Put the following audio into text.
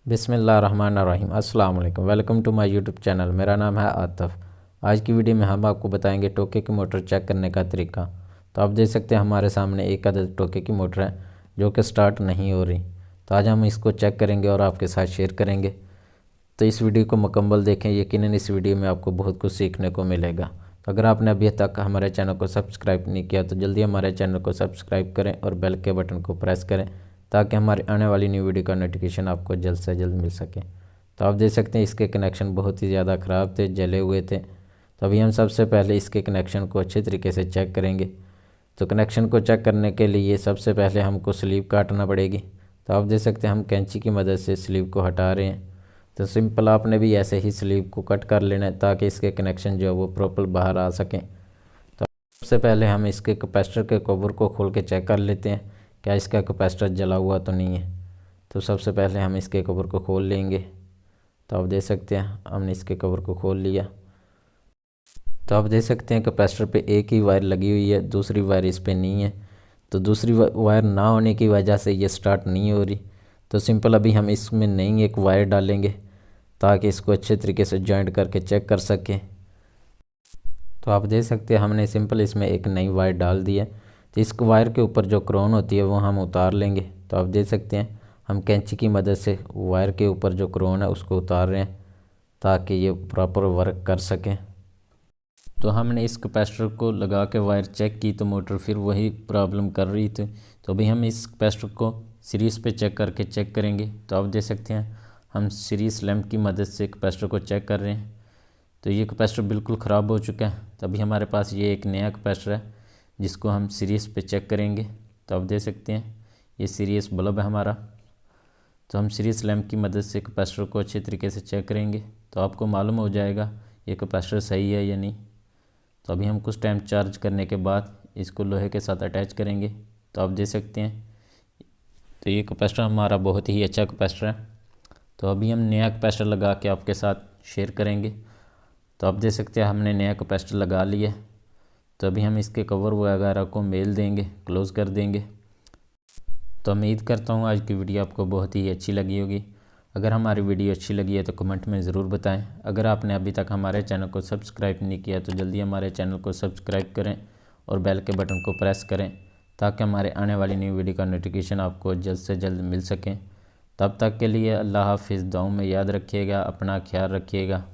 बिस्मिल्लाहिर्रहमानिर्रहीम। अस्सलाम वालेकुम। Welcome to my YouTube channel. मेरा नाम है आतिफ। आज की वीडियो में हम आपको बताएंगे टोके की मोटर चेक करने का तरीका। तो आप देख सकते हैं हमारे सामने एक अदद टोके की मोटर है जो कि स्टार्ट नहीं हो रही। तो आज हम इसको चेक करेंगे और आपके साथ शेयर करेंगे। तो इस वीडियो को मुकम्मल देखें, यकीनन इस वीडियो में आपको बहुत कुछ सीखने को मिलेगा। तो अगर आपने अभी तक हमारे चैनल को सब्सक्राइब नहीं किया तो जल्दी हमारे चैनल को सब्सक्राइब करें और बेल के बटन को प्रेस करें ताकि हमारे आने वाली न्यू वीडियो का नोटिफिकेशन आपको जल्द से जल्द मिल सके। तो आप देख सकते हैं इसके कनेक्शन बहुत ही ज़्यादा ख़राब थे, जले हुए थे। तो अभी हम सबसे पहले इसके कनेक्शन को अच्छे तरीके से चेक करेंगे। तो कनेक्शन को चेक करने के लिए सबसे पहले हमको स्लीव काटना पड़ेगी। तो आप देख सकते हैं हम कैंची की मदद से स्लीव को हटा रहे हैं। तो सिंपल आपने भी ऐसे ही स्लीव को कट कर लेना है ताकि इसके कनेक्शन जो है वो प्रॉपर बाहर आ सकें। तो सबसे पहले हम इसके कैपेसिटर के कवर को खोल के चेक कर लेते हैं क्या इसका कैपेसिटर जला हुआ तो नहीं है। तो सबसे पहले हम इसके कवर को खोल लेंगे। तो आप देख सकते हैं हमने इसके कवर को खोल लिया। तो आप देख सकते हैं कैपेसिटर पे एक ही वायर लगी हुई है, दूसरी वायर इस पे नहीं है। तो दूसरी वायर ना होने की वजह से ये स्टार्ट नहीं हो रही। तो सिंपल अभी हम इसमें नई एक वायर डालेंगे ताकि इसको अच्छे तरीके से जॉइंट करके चेक कर सकें। तो आप देख सकते हैं हमने सिंपल इसमें एक नई वायर डाल दी है। तो इस वायर के ऊपर जो क्रोन होती है वो हम उतार लेंगे। तो आप देख सकते हैं हम कैंची की मदद से वायर के ऊपर जो क्रोन है उसको उतार रहे हैं ताकि ये प्रॉपर वर्क कर सकें। तो हमने इस कैपेसिटर को लगा के वायर चेक की तो मोटर फिर वही प्रॉब्लम कर रही थी। तो अभी हम इस कैपेसिटर को सीरीज़ पे चेक करके चेक करेंगे। तो आप देख सकते हैं हम सीरीज़ लैंप की मदद से कैपेसिटर को चेक कर रहे हैं। तो ये कैपेसिटर बिल्कुल ख़राब हो चुका है। तभी हमारे पास ये एक नया कैपेसिटर है जिसको हम सीरीज़ पे चेक करेंगे। तो आप देख सकते हैं ये सीरीज़ बल्ब है हमारा। तो हम सीरीज़ लैंप की मदद से कैपेसिटर को अच्छे तरीके से चेक करेंगे तो आपको मालूम हो जाएगा ये कैपेसिटर सही है या नहीं। तो अभी हम कुछ टाइम चार्ज करने के बाद इसको लोहे के साथ अटैच करेंगे। तो आप देख सकते हैं तो ये कैपेसिटर हमारा बहुत ही अच्छा कैपेसिटर है। तो अभी हम नया कैपेसिटर लगा के आपके साथ शेयर करेंगे। तो आप देख सकते हैं हमने नया कैपेसिटर लगा लिया। तो अभी हम इसके कवर वगैरह को मेल देंगे, क्लोज़ कर देंगे। तो उम्मीद करता हूँ आज की वीडियो आपको बहुत ही अच्छी लगी होगी। अगर हमारी वीडियो अच्छी लगी है तो कमेंट में ज़रूर बताएं। अगर आपने अभी तक हमारे चैनल को सब्सक्राइब नहीं किया तो जल्दी हमारे चैनल को सब्सक्राइब करें और बेल के बटन को प्रेस करें ताकि हमारे आने वाली न्यू वीडियो का नोटिफिकेशन आपको जल्द से जल्द मिल सकें। तब तक के लिए अल्लाह हाफिज़। दुआओं में याद रखिएगा, अपना ख्याल रखिएगा।